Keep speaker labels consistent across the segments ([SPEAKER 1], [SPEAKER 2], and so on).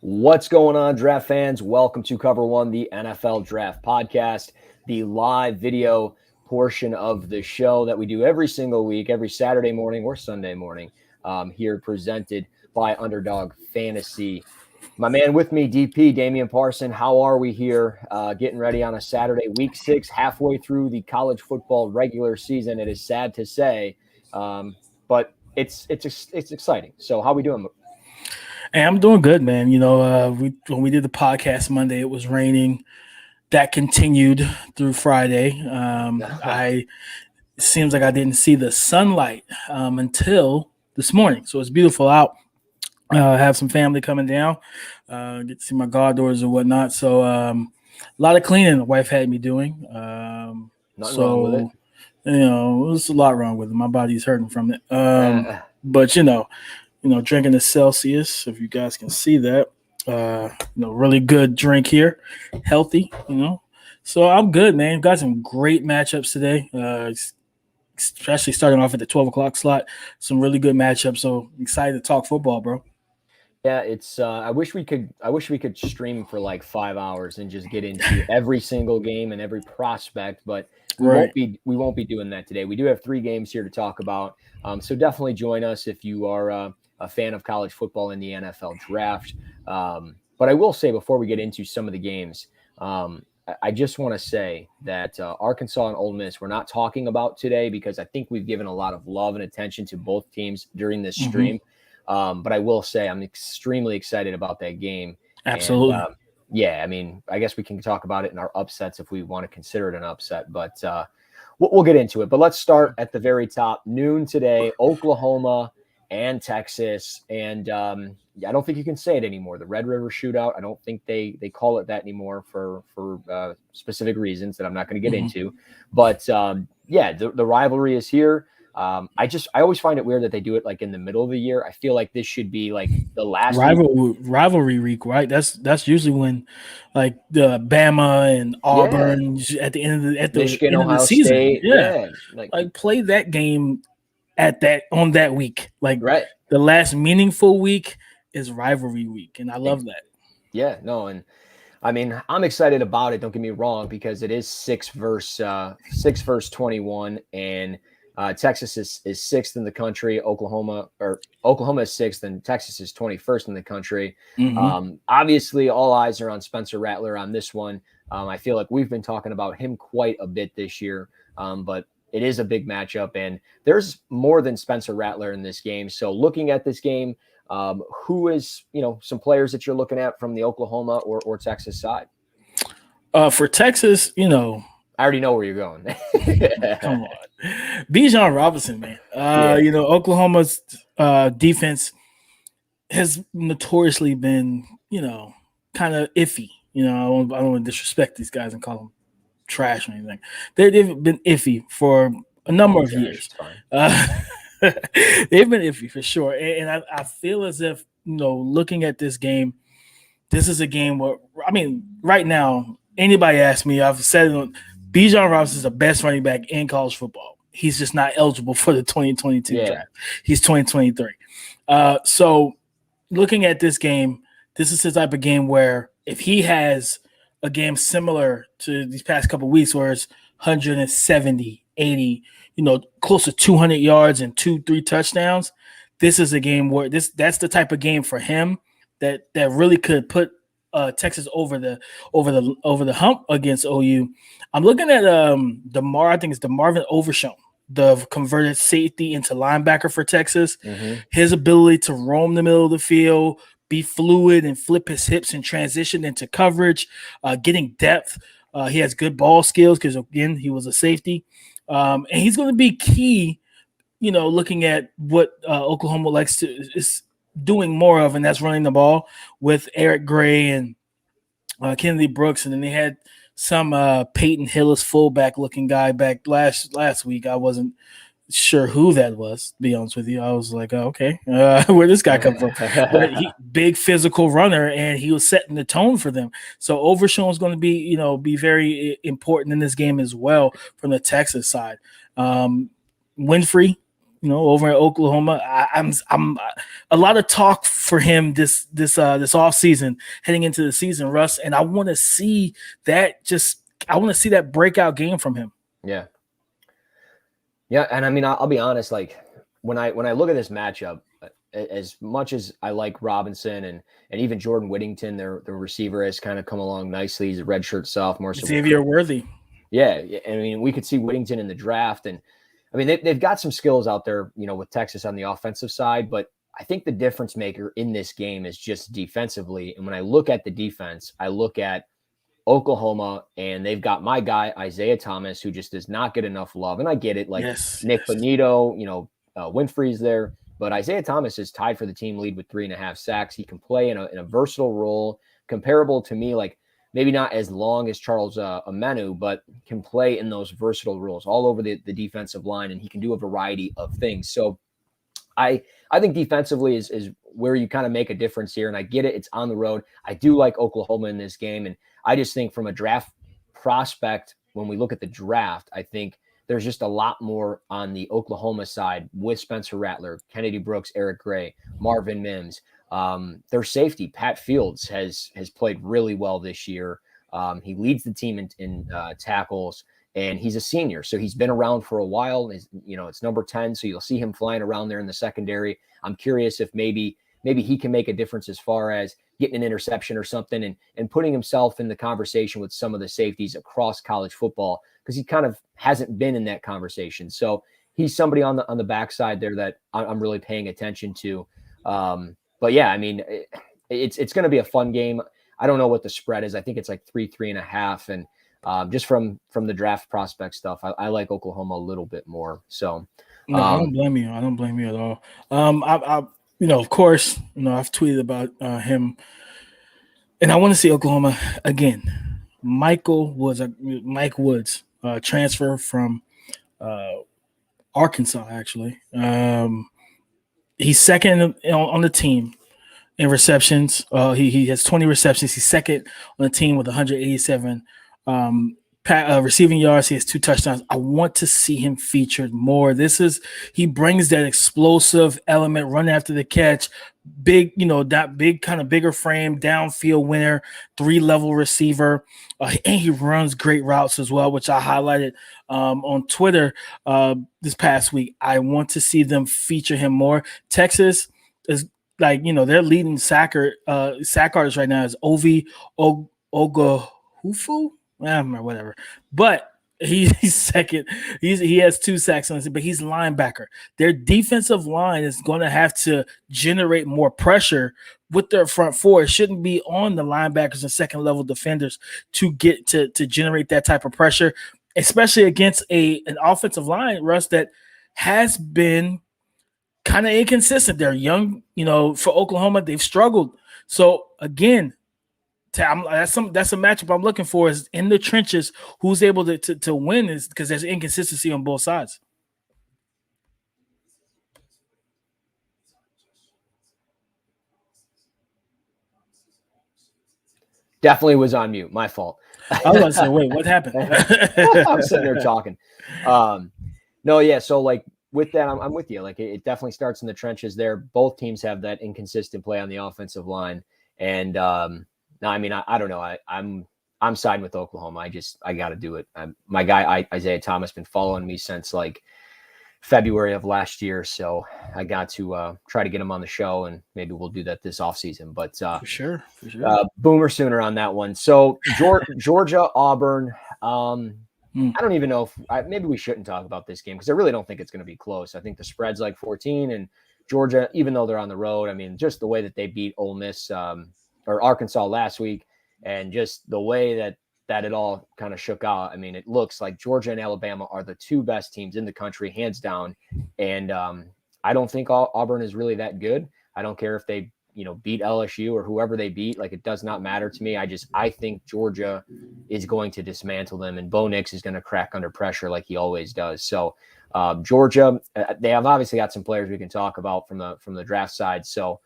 [SPEAKER 1] What's going on, draft fans? Welcome to Cover One, the NFL Draft Podcast, the live video portion of the show that we do every single week, every Saturday morning or Sunday morning, here presented by Underdog Fantasy. My man with me, DP, Damian Parson. How are we here? Getting ready on a Saturday, week 6, halfway through the college football regular season. It is sad to say, but it's exciting. So how are we doing?
[SPEAKER 2] Hey, I'm doing good, man. When we did the podcast Monday, it was raining. That continued through Friday. It seems like I didn't see the sunlight until this morning. So it's beautiful out. Have some family coming down. Get to see my goddaughters and whatnot. So a lot of cleaning the wife had me doing.
[SPEAKER 1] Nothing wrong with it.
[SPEAKER 2] There's a lot wrong with it. My body's hurting from it. But drinking the Celsius, if you guys can see that, really good drink here, healthy, So I'm good, man. Got some great matchups today, especially starting off at the 12 o'clock slot. Some really good matchups. So excited to talk football, bro.
[SPEAKER 1] Yeah, it's. I wish we could stream for like 5 hours and just get into every single game and every prospect, but we won't be doing that today. We do have 3 games here to talk about, so definitely join us if you are a fan of college football in the NFL draft. But I will say before we get into some of the games, I just want to say that Arkansas and Ole Miss we're not talking about today because I think we've given a lot of love and attention to both teams during this stream. But I will say I'm extremely excited about that game.
[SPEAKER 2] Absolutely.
[SPEAKER 1] And, I guess we can talk about it in our upsets if we want to consider it an upset, but we'll get into it. But let's start at the very top. Noon today, Oklahoma and Texas. And I don't think you can say it anymore. The Red River Shootout, I don't think they call it that anymore for specific reasons that I'm not going to get into. But, the rivalry is here. I always find it weird that they do it like in the middle of the year. I feel like this should be like the last
[SPEAKER 2] rivalry week, right? That's usually when like the Bama and Auburn at the end of
[SPEAKER 1] Michigan,
[SPEAKER 2] end
[SPEAKER 1] Ohio
[SPEAKER 2] of the season.
[SPEAKER 1] State.
[SPEAKER 2] Yeah. Like play that game on that week. Like the last meaningful week is rivalry week, and I love that.
[SPEAKER 1] Yeah, no, and I mean, I'm excited about it. Don't get me wrong, because it is 6 versus 21, and Texas is 6th in the country. Oklahoma is 6th, and Texas is 21st in the country. Obviously, all eyes are on Spencer Rattler on this one. I feel like we've been talking about him quite a bit this year, but it is a big matchup, and there's more than Spencer Rattler in this game. So looking at this game, who is, some players that you're looking at from the Oklahoma or Texas side?
[SPEAKER 2] For Texas, I
[SPEAKER 1] already know where you're going.
[SPEAKER 2] Come on. Bijan Robinson, man. Oklahoma's defense has notoriously been, kind of iffy. I don't want to disrespect these guys and call them trash or anything. They've been iffy for a number of years. They've been iffy for sure. And I feel as if, looking at this game, this is a game where, right now, anybody asks me, I've said it, Bijan Robinson is the best running back in college football. He's just not eligible for the 2022 draft. He's 2023. So looking at this game, this is the type of game where if he has a game similar to these past couple of weeks where it's 170, 80, close to 200 yards and 2-3 touchdowns, this is a game where that's the type of game for him that really could put Texas over the hump against OU. I'm looking at I think it's DeMarvin Overshown, the converted safety into linebacker for Texas. His ability to roam the middle of the field, be fluid and flip his hips and transition into coverage, getting depth. He has good ball skills because, again, he was a safety. And he's going to be key, looking at what Oklahoma is doing more of, and that's running the ball with Eric Gray and Kennedy Brooks. And then they had some Peyton Hillis fullback looking guy back last week. I wasn't sure who that was, to be honest with you. I was like, okay, where this guy come from? But big physical runner, and he was setting the tone for them. So Overshown is going to be very important in this game as well from the Texas side. Winfrey, over in Oklahoma. I'm a lot of talk for him this off season, heading into the season, Russ, and I want to see that breakout game from him.
[SPEAKER 1] Yeah. Yeah, and I mean, I'll be honest. Like when I look at this matchup, as much as I like Robinson and even Jordan Whittington, their receiver has kind of come along nicely. He's a redshirt sophomore. So
[SPEAKER 2] Xavier Worthy.
[SPEAKER 1] Yeah, I mean, we could see Whittington in the draft, and I mean they've got some skills out there, with Texas on the offensive side. But I think the difference maker in this game is just defensively. And when I look at the defense, I look at Oklahoma, and they've got my guy Isaiah Thomas, who just does not get enough love. And I get it, like Nick Bonito, Winfrey's there, but Isaiah Thomas is tied for the team lead with 3.5 sacks. He can play in a versatile role, comparable to me, like maybe not as long as Charles Amenu, but can play in those versatile roles all over the defensive line, and he can do a variety of things. So I think defensively is where you kind of make a difference here, and I get it. It's on the road. I do like Oklahoma in this game, and I just think from a draft prospect, when we look at the draft, I think there's just a lot more on the Oklahoma side with Spencer Rattler, Kennedy Brooks, Eric Gray, Marvin Mims. Their safety, Pat Fields, has played really well this year. He leads the team in tackles, and he's a senior, so he's been around for a while. It's number 10, so you'll see him flying around there in the secondary. I'm curious if maybe he can make a difference as far as getting an interception or something and putting himself in the conversation with some of the safeties across college football, because he kind of hasn't been in that conversation. So he's somebody on the backside there that I'm really paying attention to. But yeah, I mean, it's going to be a fun game. I don't know what the spread is. I think it's like 3.5. And just from the draft prospect stuff, I like Oklahoma a little bit more. So
[SPEAKER 2] no, I don't blame you. I don't blame you at all. Of course, I've tweeted about him, and I want to see Oklahoma again. Mike Woods, transfer from Arkansas, actually. He's second on the team in receptions. He has 20 receptions. He's second on the team with 187 receiving yards. He has 2 touchdowns. I want to see him featured more. He brings that explosive element, run after the catch, big, that big kind of bigger frame, downfield winner, 3-level receiver. And he runs great routes as well, which I highlighted on Twitter this past week. I want to see them feature him more. Texas is their leading sack artist right now is Ovi Ogahufu. Whatever, but he's second. He has 2 sacks on it, but he's linebacker. Their defensive line is going to have to generate more pressure with their front four. It shouldn't be on the linebackers and second level defenders to get to generate that type of pressure, especially against an offensive line, Russ, that has been kind of inconsistent. They're young, for Oklahoma, they've struggled. So again, that's a matchup I'm looking for, is in the trenches. Who's able to win, is because there's inconsistency on both sides.
[SPEAKER 1] Definitely was on mute. My fault.
[SPEAKER 2] I was going to say, wait, what happened?
[SPEAKER 1] I'm sitting there talking. No, yeah. So like with that, I'm with you. Like it definitely starts in the trenches there. Both teams have that inconsistent play on the offensive line, and no, I mean, I don't know. I'm siding with Oklahoma. I got to do it. My guy Isaiah Thomas been following me since like February of last year, so I got to try to get him on the show, and maybe we'll do that this offseason. But
[SPEAKER 2] for sure.
[SPEAKER 1] Boomer Sooner on that one. So Georgia, Auburn. I don't even know if maybe we shouldn't talk about this game, because I really don't think it's going to be close. I think the spread's like 14, and Georgia, even though they're on the road, I mean, just the way that they beat Ole Miss or Arkansas last week, and just the way that it all kind of shook out. I mean, it looks like Georgia and Alabama are the 2 best teams in the country, hands down. And I don't think Auburn is really that good. I don't care if they, beat LSU or whoever they beat. Like, it does not matter to me. I think Georgia is going to dismantle them, and Bo Nix is going to crack under pressure like he always does. So Georgia, they have obviously got some players we can talk about from the draft side. So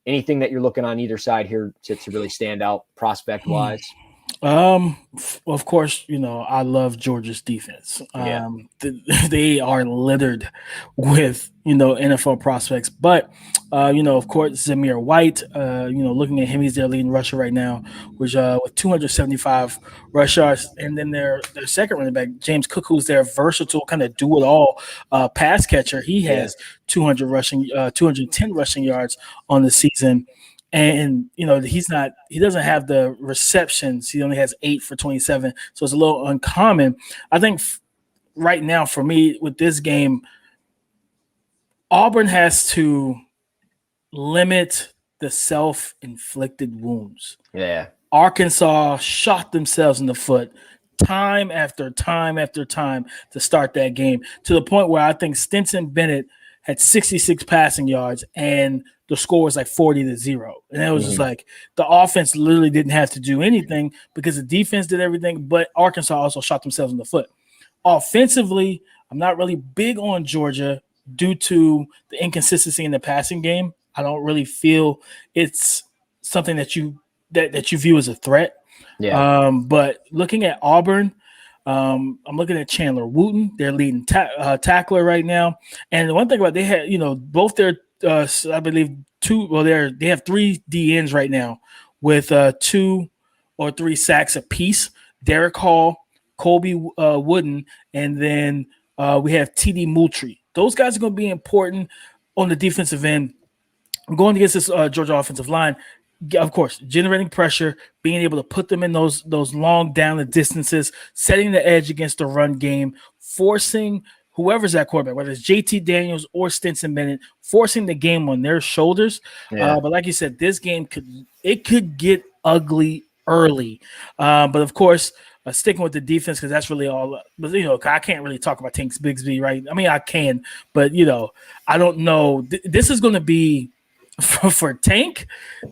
[SPEAKER 1] anything that you're looking on either side here to really stand out prospect wise?
[SPEAKER 2] Of course, I love Georgia's defense.
[SPEAKER 1] Yeah.
[SPEAKER 2] They are littered with NFL prospects, but of course, Zamir White. Looking at him, he's their leading rusher right now, which with 275 rush yards, and then their second running back, James Cook, who's their versatile kind of do it all pass catcher. He has 210 rushing yards on the season. And he doesn't have the receptions. He only has 8 for 27, so it's a little uncommon. I think right now for me with this game, Auburn has to limit the self-inflicted wounds.
[SPEAKER 1] Yeah.
[SPEAKER 2] Arkansas shot themselves in the foot time after time after time to start that game, to the point where I think Stetson Bennett had 66 passing yards and the score was like 40-0. And it was just like the offense literally didn't have to do anything because the defense did everything, but Arkansas also shot themselves in the foot. Offensively, I'm not really big on Georgia due to the inconsistency in the passing game. I don't really feel it's something that you view as a threat.
[SPEAKER 1] Yeah.
[SPEAKER 2] But looking at Auburn, I'm looking at Chandler Wooten, their leading tackler right now. And the one thing about they had, both their I believe they have 3 DNs right now with 2 or 3 sacks apiece. Derek Hall, Colby Wooden, and then we have TD Moultrie. Those guys are going to be important on the defensive end. Going against this Georgia offensive line, of course, generating pressure, being able to put them in those long down the distances, setting the edge against the run game, forcing whoever's that quarterback, whether it's JT Daniels or Stetson Bennett, forcing the game on their shoulders.
[SPEAKER 1] Yeah.
[SPEAKER 2] But like you said, this game could get ugly early. But of course, sticking with the defense because that's really all. But I can't really talk about Tank Bigsby, right? I mean, I can, but I don't know. This is going to be for Tank.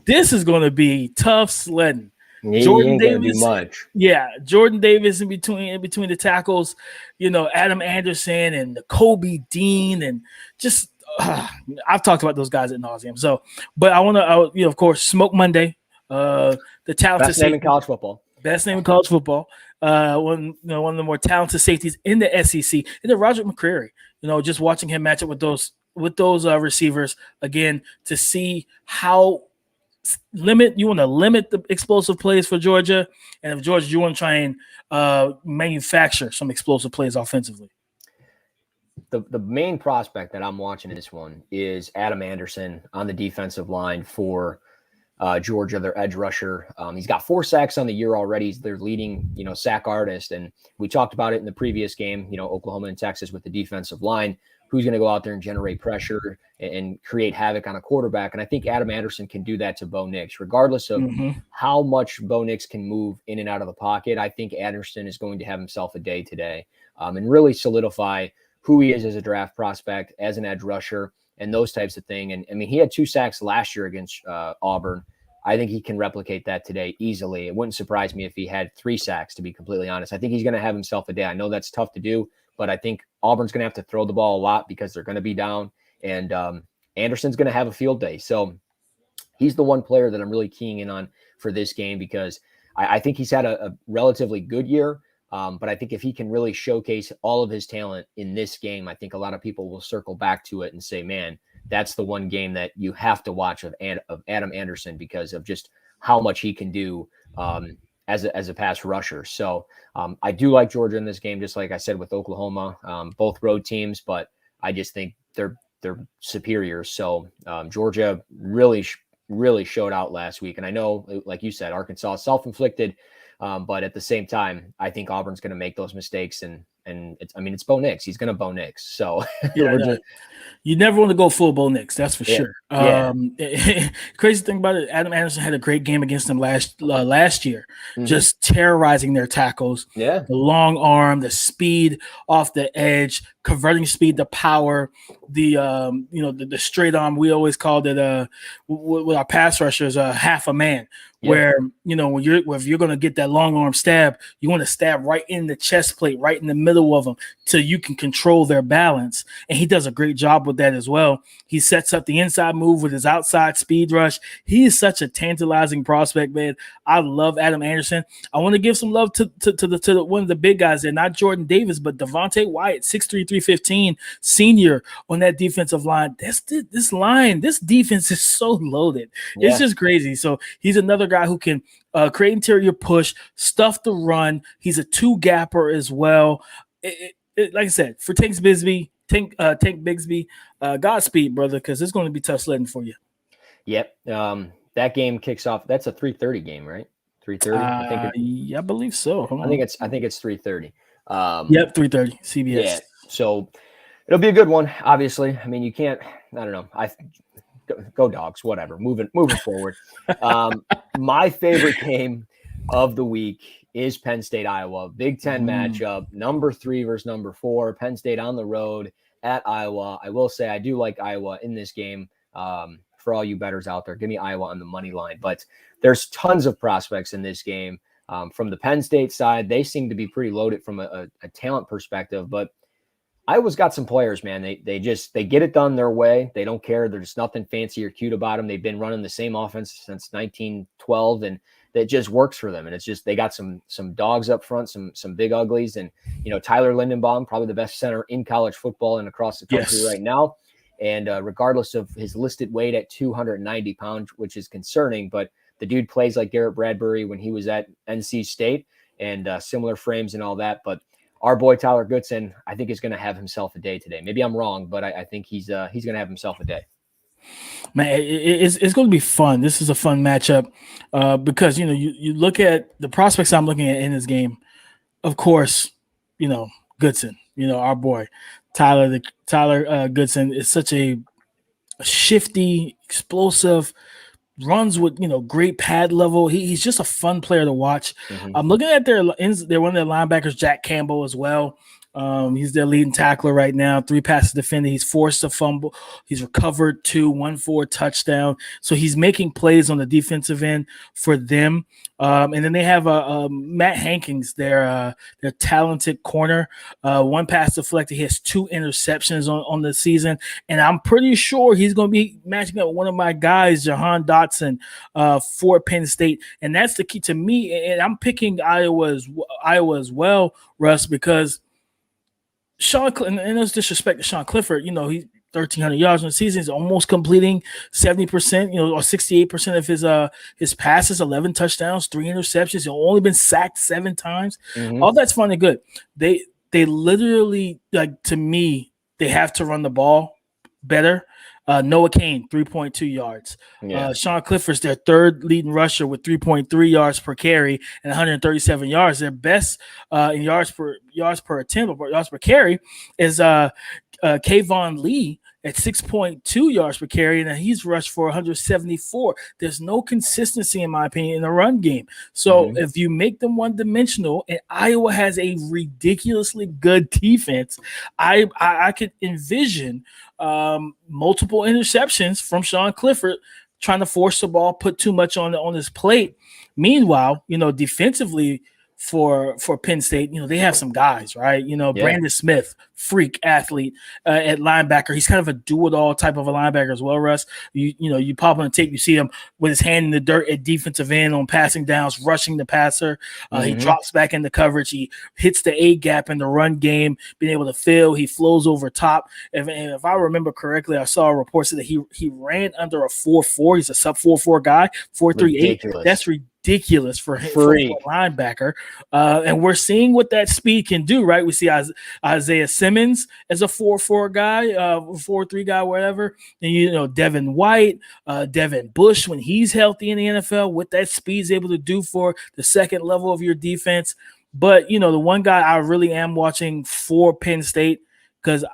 [SPEAKER 2] This is going to be tough sledding.
[SPEAKER 1] Jordan Davis, do much.
[SPEAKER 2] Yeah, Jordan Davis in between the tackles, Adam Anderson and Kobe Dean, and just I've talked about those guys ad nauseum. So, but I want to, of course, Smoke Monday, the talented
[SPEAKER 1] best name in college football.
[SPEAKER 2] Best name in college football. One of the more talented safeties in the SEC, and then Roger McCreary. Just watching him match up with those receivers again to see how you want to limit the explosive plays for Georgia, and if Georgia, you want to try and manufacture some explosive plays offensively.
[SPEAKER 1] The main prospect that I'm watching in this one is Adam Anderson on the defensive line for Georgia, their edge rusher. He's got 4 sacks on the year already. He's their leading, sack artist. And we talked about it in the previous game, Oklahoma and Texas with the defensive line. Who's going to go out there and generate pressure and create havoc on a quarterback? And I think Adam Anderson can do that to Bo Nix, regardless of how much Bo Nix can move in and out of the pocket. I think Anderson is going to have himself a day today and really solidify who he is as a draft prospect, as an edge rusher, and those types of things. And I mean, he had 2 sacks last year against Auburn. I think he can replicate that today easily. It wouldn't surprise me if he had 3 sacks, to be completely honest. I think he's going to have himself a day. I know that's tough to do, but I think Auburn's going to have to throw the ball a lot because they're going to be down, and Anderson's going to have a field day. So he's the one player that I'm really keying in on for this game because I think he's had a relatively good year. But I think if he can really showcase all of his talent in this game, I think a lot of people will circle back to it and say, man, that's the one game that you have to watch of Adam Anderson because of just how much he can do as a pass rusher. So I do like Georgia in this game, just like I said with Oklahoma, both road teams, but I just think they're superior. So Georgia really showed out last week. And I know, like you said, Arkansas self-inflicted, but at the same time, I think Auburn's going to make those mistakes, and it's Bo Nix. He's going to Bo Nix. So
[SPEAKER 2] you never want to go full Bo Nix, that's for sure.
[SPEAKER 1] Yeah.
[SPEAKER 2] Crazy thing about it, Adam Anderson had a great game against them last year, just terrorizing their tackles.
[SPEAKER 1] Yeah,
[SPEAKER 2] the long arm, the speed off the edge, converting speed to power. The straight arm, we always called it with our pass rushers half a man. Yeah. Where if you're going to get that long arm stab, you want to stab right in the chest plate, right in the middle middle of them till you can control their balance. And he does a great job with that as well. He sets up the inside move with his outside speed rush. He is such a tantalizing prospect, man. I love Adam Anderson. I want to give some love to one of the big guys there, not Jordan Davis, but Devontae Wyatt, 6'3", 315, senior on that defensive line. This defense is so loaded. Yeah. It's just crazy. So he's another guy who can create interior push, stuff the run. He's a two-gapper as well. Like I said, for Tank Bigsby, Godspeed, brother, because it's going to be tough sledding for you.
[SPEAKER 1] Yep. That game kicks off. That's a 3:30 game, right? 3:30.
[SPEAKER 2] I believe so.
[SPEAKER 1] I think it's 3:30.
[SPEAKER 2] Yep, 3:30. CBS.
[SPEAKER 1] Yeah. So it'll be a good one. Obviously, I mean, you can't. I don't know. Go Dogs. Whatever. Moving forward. My favorite game of the week is Penn State, Iowa. Big Ten matchup. Number 3 versus number 4. Penn State on the road at Iowa. I will say I do like Iowa in this game. For all you bettors out there, give me Iowa on the money line. But there's tons of prospects in this game. From the Penn State side, they seem to be pretty loaded from a talent perspective. But Iowa's got some players, man. They get it done their way. They don't care. There's nothing fancy or cute about them. They've been running the same offense since 1912, and that just works for them. And it's just they got some dogs up front, some big uglies, and Tyler Lindenbaum, probably the best center in college football and across the country right now. And regardless of his listed weight at 290 pounds, which is concerning, but the dude plays like Garrett Bradbury when he was at NC State, and similar frames and all that. But our boy Tyler Goodson, I think, is going to have himself a day today. Maybe I'm wrong, but I think he's going to have himself a day.
[SPEAKER 2] Man, it's going to be fun. This is a fun matchup because you look at the prospects I'm looking at in this game. Of course, Goodson, our boy Tyler Goodson is such a shifty, explosive, runs with great pad level. He's just a fun player to watch. I'm looking at their one of their linebackers, Jack Campbell, as well. He's their leading tackler right now. 3 passes defended. He's forced a fumble. He's recovered 2, 1 for a touchdown. So he's making plays on the defensive end for them. And then they have Matt Hankins, their talented corner. 1 pass deflected. He has 2 interceptions on the season. And I'm pretty sure he's going to be matching up with one of my guys, Jahan Dotson, for Penn State. And that's the key to me. And I'm picking Iowa as well, Russ, because Sean, and there's disrespect to Sean Clifford, he's 1,300 yards in the season. He's almost completing 70%, or 68% of his passes, 11 touchdowns, 3 interceptions. He's only been sacked 7 times. All that's fun and good. They literally, to me, they have to run the ball better. Noah Cain, 3.2 yards. Yeah. Sean Clifford's their 3rd leading rusher with 3.3 yards per carry and 137 yards. Their best in yards per attempt or yards per carry is Kayvon Lee at 6.2 yards per carry, and he's rushed for 174. There's no consistency, in my opinion, in the run game. So if you make them one-dimensional, and Iowa has a ridiculously good defense, I could envision multiple interceptions from Sean Clifford trying to force the ball, put too much on his plate. Meanwhile, defensively, for Penn State, they have some guys, right? Brandon Smith, freak athlete at linebacker. He's kind of a do-it-all type of a linebacker as well, Russ. You pop on the tape, you see him with his hand in the dirt at defensive end on passing downs, rushing the passer. He drops back into coverage. He hits the A gap in the run game, being able to fill. He flows over top. And if I remember correctly, I saw a report that he ran under a 4.4. He's a sub 4.4 guy, 4.38. That's ridiculous for a linebacker. And we're seeing what that speed can do, right? We see Isaiah Simmons as a 4.4 guy, 4.3 guy, whatever. And Devin White, Devin Bush, when he's healthy in the NFL, what that speed is able to do for the second level of your defense. But the one guy I really am watching for Penn State, because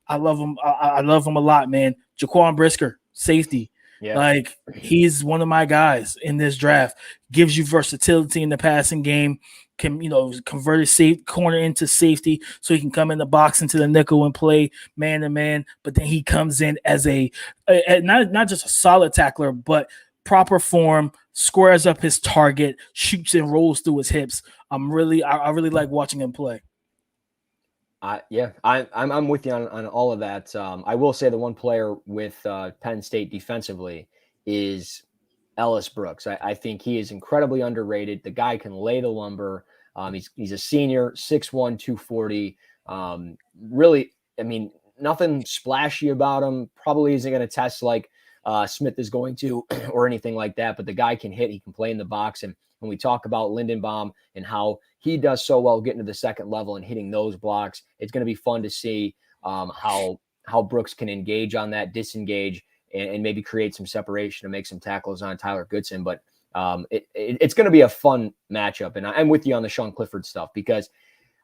[SPEAKER 2] I love him. I love him a lot, man. Jaquan Brisker, safety. Yeah. He's one of my guys in this draft. Gives you versatility in the passing game. Can convert his safe corner into safety, so he can come in the box into the nickel and play man to man. But then he comes in as a not just a solid tackler, but proper form, squares up his target, shoots and rolls through his hips. I really like watching him play.
[SPEAKER 1] I'm with you on all of that. I will say the one player with Penn State defensively is Ellis Brooks. I think he is incredibly underrated. The guy can lay the lumber. He's a senior, 6'1", 240. Really, I mean, nothing splashy about him. Probably isn't going to test like Smith is going to or anything like that. But the guy can hit. He can play in the box. And when we talk about Lindenbaum and how he does so well getting to the second level and hitting those blocks, it's going to be fun to see how Brooks can engage on that, disengage, and maybe create some separation to make some tackles on Tyler Goodson. But it's going to be a fun matchup. And I'm with you on the Sean Clifford stuff because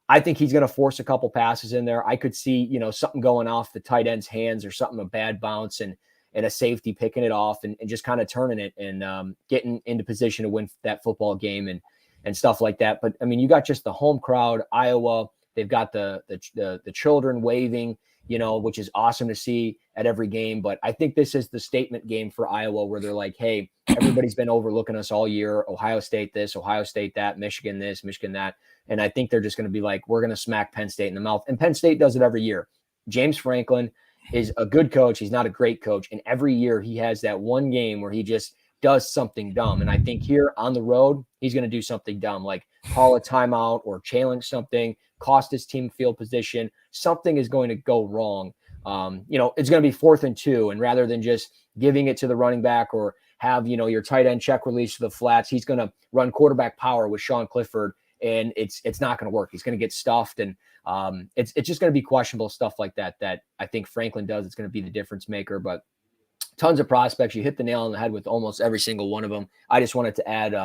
[SPEAKER 1] I think he's going to force a couple passes in there. I could see, something going off the tight end's hands or something, a bad bounce and a safety picking it off and just kind of turning it and getting into position to win that football game and stuff like that. But I mean, you got just the home crowd, Iowa. They've got the children waving, which is awesome to see at every game. But I think this is the statement game for Iowa where they're like, hey, everybody's been overlooking us all year. Ohio State this, Ohio State that, Michigan this, Michigan that. And I think they're just going to be like, we're going to smack Penn State in the mouth. And Penn State does it every year. James Franklin is a good coach. He's not a great coach. And every year he has that one game where he just does something dumb. And I think here on the road, he's going to do something dumb, like call a timeout or challenge something, cost his team field position. Something is going to go wrong. It's going to be 4th and 2. And rather than just giving it to the running back or have, your tight end check release to the flats, he's going to run quarterback power with Sean Clifford. And it's not going to work. He's going to get stuffed. And it's just going to be questionable stuff like that I think Franklin does. It's going to be the difference maker. But tons of prospects. You hit the nail on the head with almost every single one of them. I just wanted to add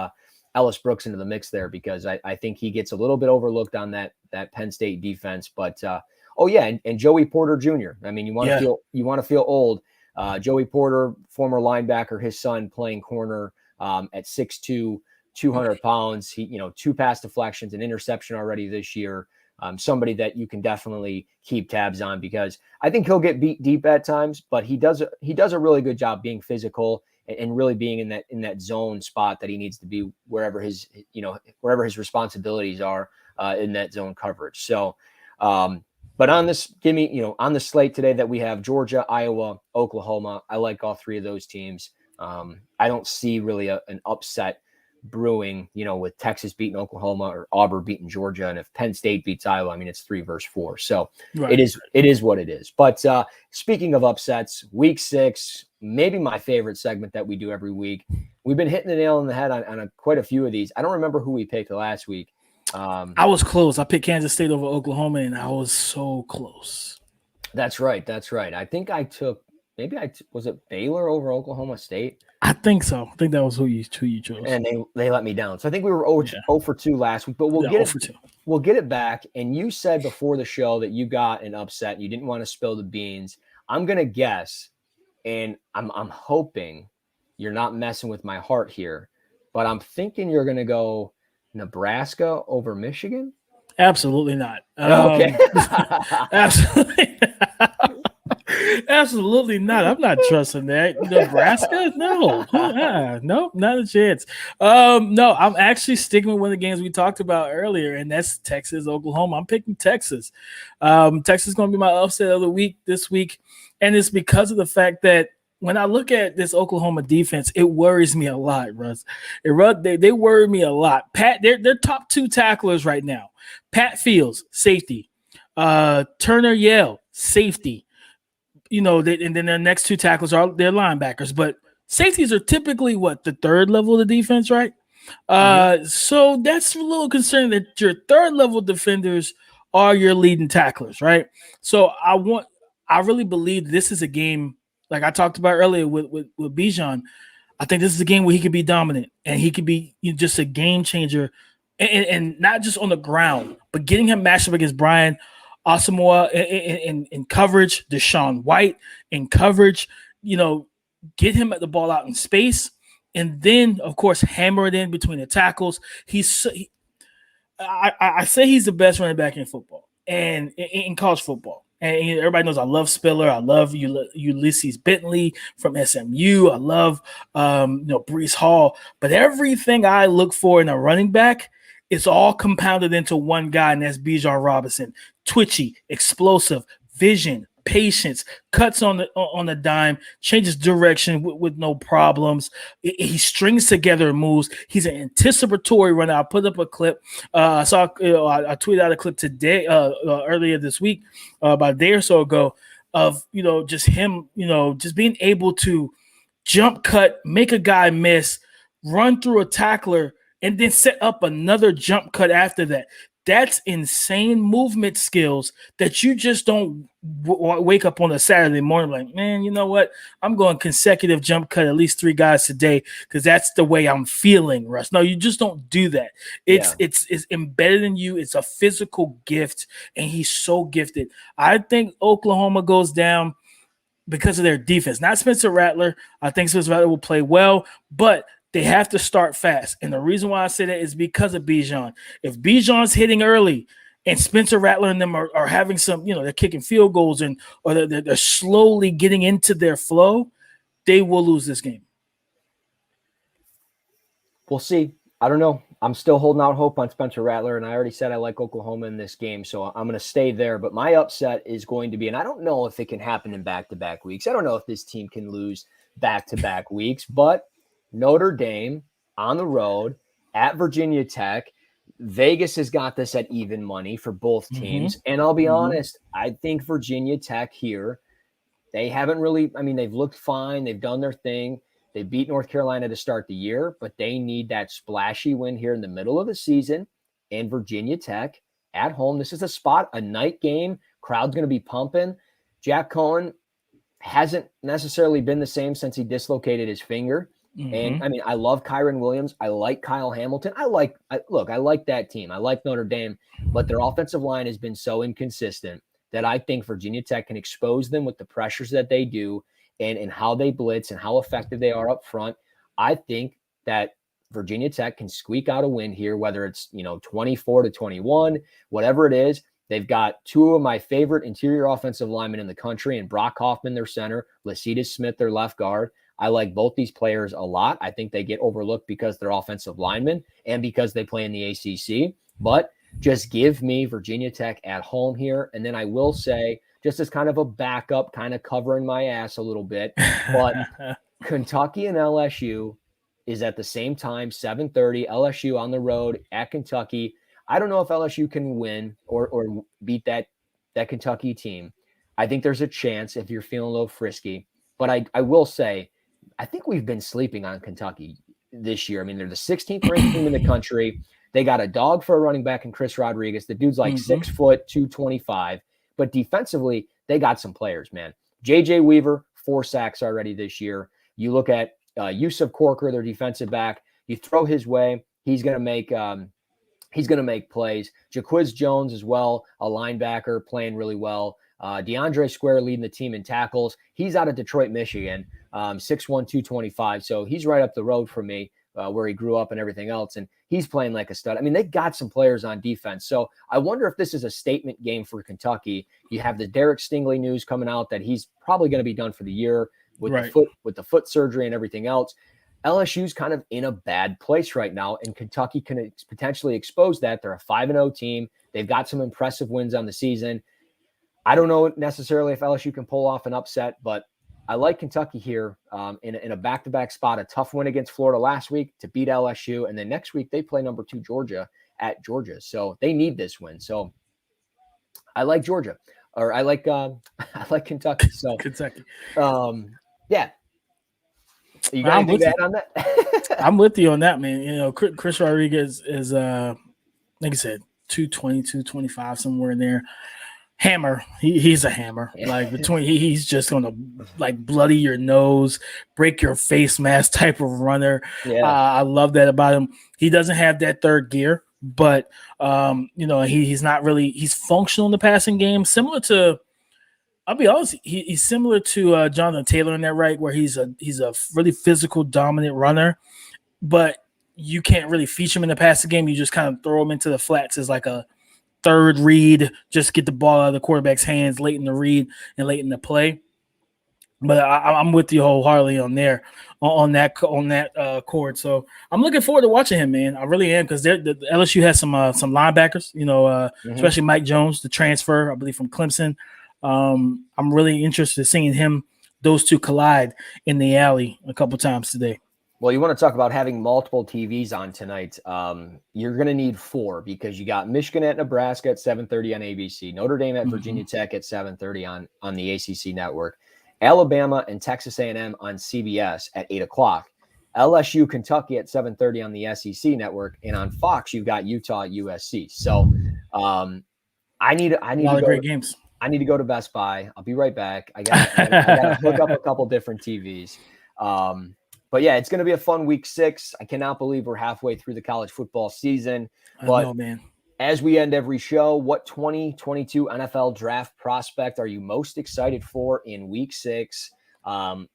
[SPEAKER 1] Ellis Brooks into the mix there because I think he gets a little bit overlooked on that Penn State defense. But and Joey Porter Jr. I mean, you want to feel old. Joey Porter, former linebacker, his son playing corner at 6'2", 200 pounds. He 2 pass deflections, an interception already this year. Somebody that you can definitely keep tabs on because I think he'll get beat deep at times, but he does a really good job being physical and really being in that zone spot that he needs to be wherever his responsibilities are in that zone coverage. So, but on this, on the slate today that we have Georgia, Iowa, Oklahoma, I like all 3 of those teams. I don't see really an upset brewing, with Texas beating Oklahoma or Auburn beating Georgia. And if Penn State beats Iowa, I mean, it's 3 versus 4. So right. It is what it is. But speaking of upsets, week 6, maybe my favorite segment that we do every week. We've been hitting the nail on the head on quite a few of these. I don't remember who we picked last week.
[SPEAKER 2] I was close. I picked Kansas State over Oklahoma, and I was so close.
[SPEAKER 1] That's right. I think I took was it Baylor over Oklahoma State?
[SPEAKER 2] I think so. I think that was who you chose.
[SPEAKER 1] And they let me down. So I think we were 0 for 2 last week, but we'll get it back. And you said before the show that you got an upset and you didn't want to spill the beans. I'm going to guess, and I'm hoping you're not messing with my heart here, but I'm thinking you're going to go Nebraska over Michigan.
[SPEAKER 2] Absolutely not.
[SPEAKER 1] Okay.
[SPEAKER 2] Absolutely not. Absolutely not. I'm not trusting that. Nebraska? No. Nope, not a chance. No, I'm actually sticking with one of the games we talked about earlier, and that's Texas, Oklahoma. I'm picking Texas. Texas is going to be my upset of the week this week, and it's because of the fact that when I look at this Oklahoma defense, it worries me a lot, Russ. They worry me a lot. Pat, they're top 2 tacklers right now. Pat Fields, safety. Turner Yale, safety. And then the next 2 tackles are their linebackers. But safeties are typically the 3rd level of the defense, right? So that's a little concerning that your 3rd level defenders are your leading tacklers, right? So I really believe this is a game, like I talked about earlier with Bijan. I think this is a game where he could be dominant and he could be just a game changer, and not just on the ground, but getting him matched up against Brian Asamoah in coverage, Deshaun White in coverage, get him at the ball out in space, and then, of course, hammer it in between the tackles. I say he's the best running back in football and in college football. And everybody knows I love Spiller. I love Ulysses Bentley from SMU. I love Breece Hall. But everything I look for in a running back it's all compounded into one guy, and that's Bijan Robinson. Twitchy, explosive, vision, patience, cuts on the dime, changes direction with no problems. He strings together moves. He's an anticipatory runner. I put up a clip. I tweeted out a clip today, earlier this week, about a day or so ago, of just him, just being able to jump cut, make a guy miss, run through a tackler, and then set up another jump cut after that. That's insane movement skills that you just don't wake up on a Saturday morning like, man, you know what? I'm going consecutive jump cut at least 3 guys today because that's the way I'm feeling, Russ. No, you just don't do that. It's embedded in you. It's a physical gift, and he's so gifted. I think Oklahoma goes down because of their defense. Not Spencer Rattler. I think Spencer Rattler will play well, but they have to start fast. And the reason why I say that is because of Bijan. If Bijan's hitting early and Spencer Rattler and them are having some, they're kicking field goals or they're slowly getting into their flow, they will lose this game.
[SPEAKER 1] We'll see. I don't know. I'm still holding out hope on Spencer Rattler, and I already said I like Oklahoma in this game, so I'm going to stay there. But my upset is going to be, and I don't know if it can happen in back-to-back weeks. I don't know if this team can lose back-to-back weeks, but Notre Dame on the road at Virginia Tech. Vegas has got this at even money for both teams. Mm-hmm. And I'll be honest, I think Virginia Tech here, they haven't really, they've looked fine. They've done their thing. They beat North Carolina to start the year, but they need that splashy win here in the middle of the season. And Virginia Tech at home. This is a night game. Crowd's going to be pumping. Jack Cohen hasn't necessarily been the same since he dislocated his finger. Mm-hmm. And I love Kyron Williams. I like Kyle Hamilton. I like that team. I like Notre Dame, but their offensive line has been so inconsistent that I think Virginia Tech can expose them with the pressures that they do and how they blitz and how effective they are up front. I think that Virginia Tech can squeak out a win here, whether it's 24-21, whatever it is. They've got 2 of my favorite interior offensive linemen in the country, and Brock Hoffman, their center, Lecitus Smith, their left guard. I like both these players a lot. I think they get overlooked because they're offensive linemen and because they play in the ACC. But just give me Virginia Tech at home here. And then I will say, just as kind of a backup, kind of covering my ass a little bit, but Kentucky and LSU is at the same time, 7:30, LSU on the road at Kentucky. I don't know if LSU can win or beat that Kentucky team. I think there's a chance if you're feeling a little frisky. But I will say, I think we've been sleeping on Kentucky this year. They're the 16th ranked team in the country. They got a dog for a running back in Chris Rodriguez. The dude's like 6 foot, 225. But defensively, they got some players, man. J.J. Weaver, 4 sacks already this year. You look at Yusuf Corker, their defensive back. You throw his way, he's going to make plays. Jaquiz Jones as well, a linebacker, playing really well. DeAndre Square leading the team in tackles. He's out of Detroit, Michigan, 6'1", 225. So he's right up the road from me, where he grew up and everything else. And he's playing like a stud. They got some players on defense. So I wonder if this is a statement game for Kentucky. You have the Derek Stingley news coming out that he's probably going to be done for the year with the foot surgery and everything else. LSU's kind of in a bad place right now, and Kentucky can potentially expose that. They're a 5-0 team. They've got some impressive wins on the season. I don't know necessarily if LSU can pull off an upset, but I like Kentucky here in a back-to-back spot, a tough win against Florida last week to beat LSU. And then next week they play number 2 Georgia at Georgia. So they need this win. So I like Georgia, or I like Kentucky. So
[SPEAKER 2] Kentucky.
[SPEAKER 1] Yeah. You got anything to add on that?
[SPEAKER 2] I'm with you on that, man. Chris Rodriguez is, like I said, 220, 225, somewhere in there. Hammer. He's a hammer. Like he's just gonna like bloody your nose, break your face mask type of runner. Yeah. I love that about him. He doesn't have that third gear, but he's not really. He's functional in the passing game, similar to. I'll be honest. He's similar to Jonathan Taylor in that, right, where he's a really physical, dominant runner, but you can't really feature him in the passing game. You just kind of throw him into the flats as like a third read, just get the ball out of the quarterback's hands late in the read and late in the play. But I'm with you wholeheartedly on that chord. So I'm looking forward to watching him, man. I really am, because the LSU has some linebackers, especially Mike Jones, the transfer, I believe, from Clemson. I'm really interested in seeing those two collide in the alley a couple times today.
[SPEAKER 1] Well, you want to talk about having multiple TVs on tonight. You're going to need 4, because you got Michigan at Nebraska at 7:30 on ABC, Notre Dame at Virginia Tech at 7:30 on the ACC network, Alabama and Texas A&M on CBS at 8 o'clock, LSU Kentucky at 7:30 on the SEC network, and on Fox you've got Utah at USC. So I need
[SPEAKER 2] a lot of great games.
[SPEAKER 1] I need to go to Best Buy. I'll be right back. I got to hook up a couple different TVs. But yeah, it's going to be a fun week 6. I cannot believe we're halfway through the college football season. But
[SPEAKER 2] I know, man.
[SPEAKER 1] As we end every show, what 2022 NFL draft prospect are you most excited for in week 6? I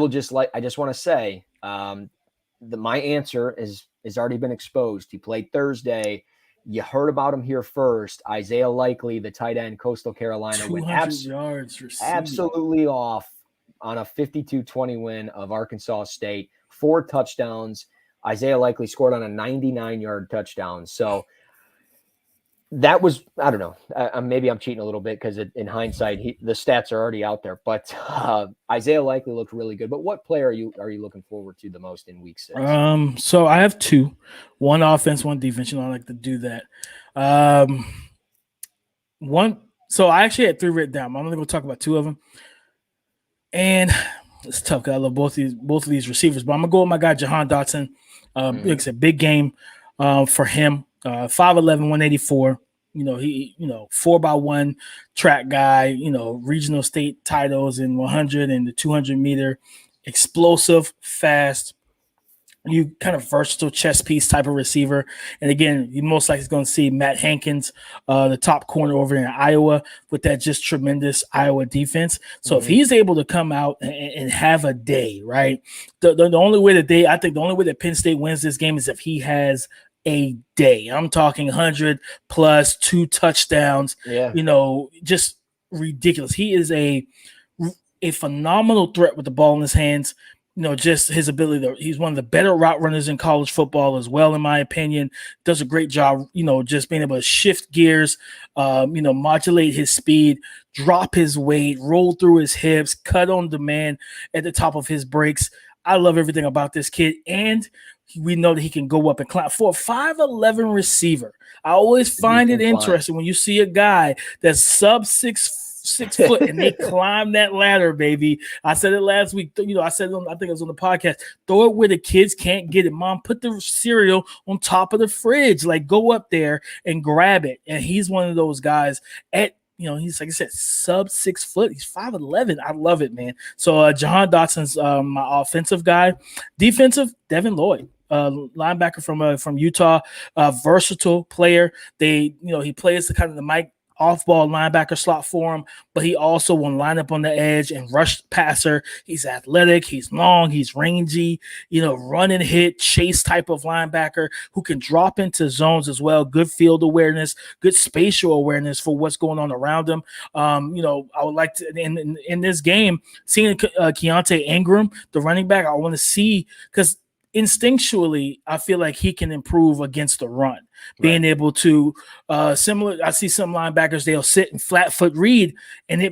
[SPEAKER 1] just want to say my answer has already been exposed. He played Thursday. You heard about him here first. Isaiah Likely, the tight end, Coastal Carolina, went
[SPEAKER 2] yards
[SPEAKER 1] absolutely off on a 52-20 win of Arkansas State, 4 touchdowns. Isaiah Likely scored on a 99-yard touchdown. So that was, I don't know, maybe I'm cheating a little bit, because in hindsight, the stats are already out there. But Isaiah Likely looked really good. But what player are you looking forward to the most in week 6?
[SPEAKER 2] So I have 2, one offense, one defense. I like to do that. So I actually had 3 written down. I'm only going to talk about 2 of them. And it's tough, because I love both of these receivers. But I'm going to go with my guy, Jahan Dotson. Like I said, big game for him. 5'11", 184. He 4x1 track guy. Regional state titles in 100 and the 200 meter. Explosive, fast. You kind of versatile chess piece type of receiver. And again, you most likely going to see Matt Hankins, the top corner over in Iowa, with that just tremendous Iowa defense. So if he's able to come out and have a day, right? The only way that Penn State wins this game is if he has a day. I'm talking 100 plus 2 touchdowns.
[SPEAKER 1] Yeah.
[SPEAKER 2] Just ridiculous. He is a phenomenal threat with the ball in his hands. Just his ability he's one of the better route runners in college football as well, in my opinion. Does a great job, just being able to shift gears, modulate his speed, drop his weight, roll through his hips, cut on demand at the top of his breaks. I love everything about this kid. And we know that he can go up and climb. For a 5'11" receiver, I always find it interesting when you see a guy that's sub 6 foot and they climb that ladder, baby. I said it last week. I said it I think it was on the podcast. Throw it where the kids can't get it. Mom, put the cereal on top of the fridge. Like, go up there and grab it. And he's one of those guys he's, like I said, sub 6 foot. He's 5'11". I love it, man. So Jahan Dotson's my offensive guy. Defensive, Devin Lloyd. Linebacker from Utah, versatile player. He plays the kind of the Mike off-ball linebacker slot for him, but he also will line up on the edge and rush passer. He's athletic, he's long, he's rangy, run and hit, chase type of linebacker who can drop into zones as well. Good field awareness, good spatial awareness for what's going on around him. I would like to, in this game, seeing Keontae Ingram, the running back, I want to see, because instinctually, I feel like he can improve against the run. Being able to similar, I see some linebackers, they'll sit and flat foot read,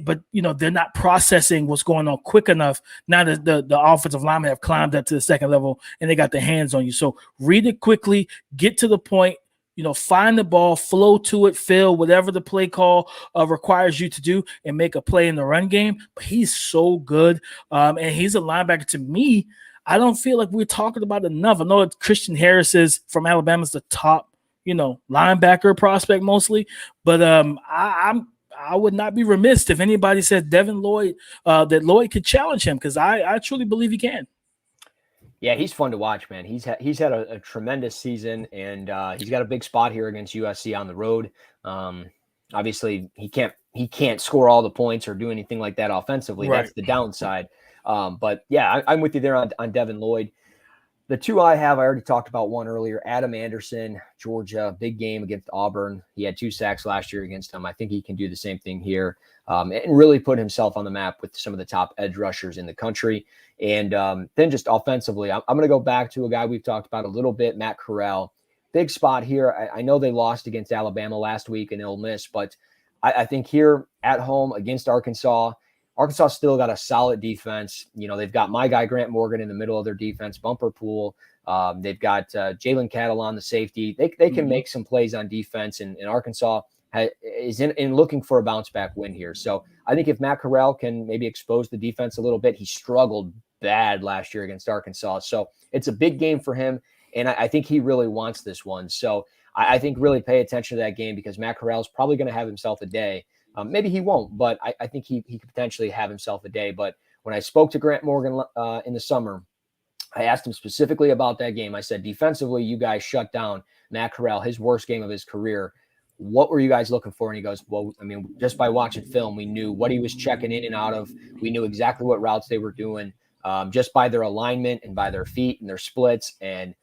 [SPEAKER 2] but they're not processing what's going on quick enough. Now that the offensive linemen have climbed up to the second level and they got their hands on you. So read it quickly, get to the point, find the ball, flow to it, fill whatever the play call requires you to do, and make a play in the run game. But he's so good. And he's a linebacker to me. I don't feel like we're talking about enough. I know Christian Harris is from Alabama, is the top, linebacker prospect mostly, but I would not be remiss if anybody said Devin Lloyd, that Lloyd could challenge him, because I truly believe he can.
[SPEAKER 1] Yeah, he's fun to watch, man. He's had a tremendous season, and he's got a big spot here against USC on the road. Obviously, he can't score all the points or do anything like that offensively. Right. That's the downside. But yeah, I'm with you there on Devin Lloyd. The two I have, I already talked about one earlier. Adam Anderson, Georgia, big game against Auburn. He had 2 sacks last year against them. I think he can do the same thing here, and really put himself on the map with some of the top edge rushers in the country. And then just offensively, I'm going to go back to a guy we've talked about a little bit, Matt Corral. Big spot here. I know they lost against Alabama last week in Ole Miss, but I think here at home against Arkansas still got a solid defense. You know, they've got my guy Grant Morgan in the middle of their defense, Bumper Pool. They've got Jalen Catalon, the safety. They can make some plays on defense, and Arkansas is in looking for a bounce back win here. So I think if Matt Corral can maybe expose the defense a little bit, he struggled bad last year against Arkansas. So it's a big game for him, and I think he really wants this one. So I think really pay attention to that game, because Matt Corral is probably going to have himself a day. Maybe he won't, but I think he could potentially have himself a day. But when I spoke to Grant Morgan in the summer, I asked him specifically about that game. I said, defensively, you guys shut down Matt Corral, his worst game of his career. What were you guys looking for? And he goes, well, I mean, just by watching film, we knew what he was checking in and out of. We knew exactly what routes they were doing, just by their alignment and by their feet and their splits. And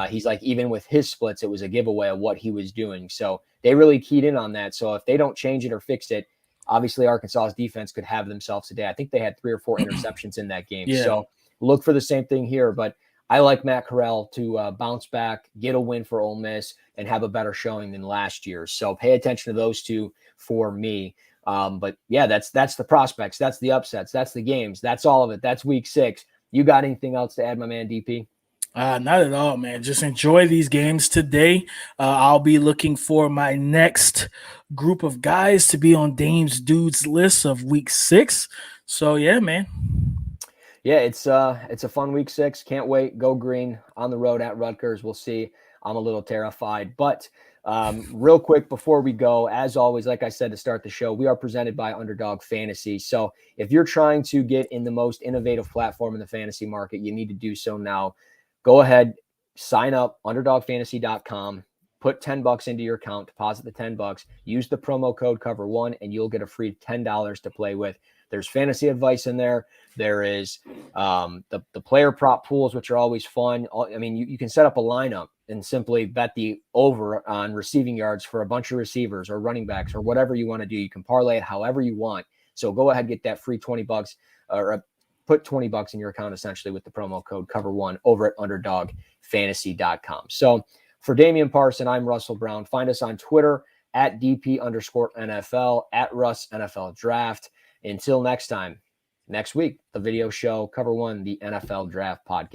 [SPEAKER 1] he's like, even with his splits, it was a giveaway of what he was doing. So they really keyed in on that. So if they don't change it or fix it, obviously Arkansas's defense could have themselves a day. I think they had 3 or 4 interceptions in that game. Yeah. So look for the same thing here. But I like Matt Corral to bounce back, get a win for Ole Miss, and have a better showing than last year. So pay attention to those two for me. But yeah, that's the prospects. That's the upsets. That's the games. That's all of it. That's week 6. You got anything else to add, my man, DP?
[SPEAKER 2] Not at all, man. Just enjoy these games today. I'll be looking for my next group of guys to be on Dame's Dudes list of week 6. So yeah, man.
[SPEAKER 1] Yeah, it's a fun week 6. Can't wait. Go green on the road at Rutgers. We'll see. I'm a little terrified, but real quick before we go, as always, like I said to start the show, we are presented by Underdog Fantasy. So if you're trying to get in the most innovative platform in the fantasy market, you need to do so now. Go ahead, sign up, underdogfantasy.com, put $10 into your account, deposit the $10, use the promo code COVER1, and you'll get a free $10 to play with. There's fantasy advice in there. There is the player prop pools, which are always fun. I mean, you can set up a lineup and simply bet the over on receiving yards for a bunch of receivers or running backs or whatever you want to do. You can parlay it however you want. So go ahead, get that free $20 or put $20 in your account essentially with the promo code COVER1 over at underdogfantasy.com. So for Damian Parson, I'm Russell Brown. Find us on Twitter at DP_NFL, at Russ NFL Draft. Until next time, next week, the video show, COVER1, the NFL Draft Podcast.